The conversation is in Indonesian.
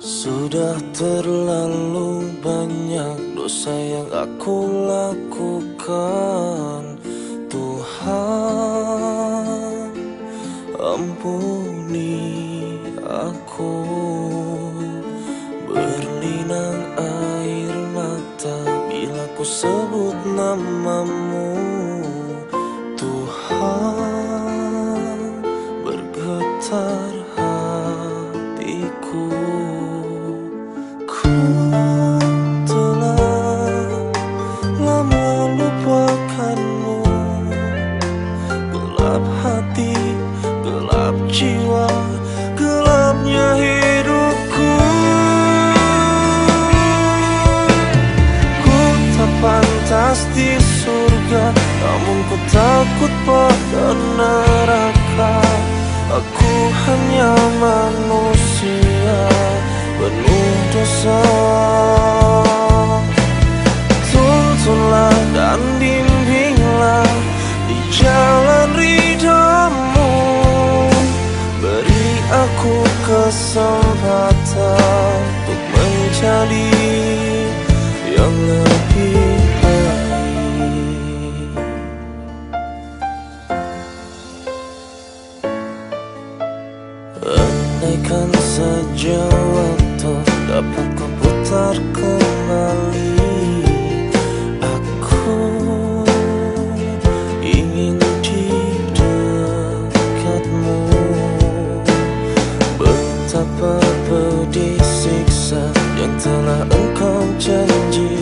Sudah terlalu banyak dosa yang aku lakukan. Tuhan, ampuni aku. Berlinang air mata bila ku sebut namamu. Tuhan, bergetar hatiku. Ku telah lama lupakanmu. Gelap hati, gelap jiwa, gelapnya hidupku. Ku tak pantas di surga, namun ku takut pada neraka. Aku hanya manusia penuh dosa. Tuntunlah dan bimbinglah di jalan ridhamu. Beri aku kesempatan untuk menjadi yang lebih baik. Andaikan saja waktu dapat ku putar kembali, aku ingin di dekatmu. Betapa pedih siksa yang telah engkau janji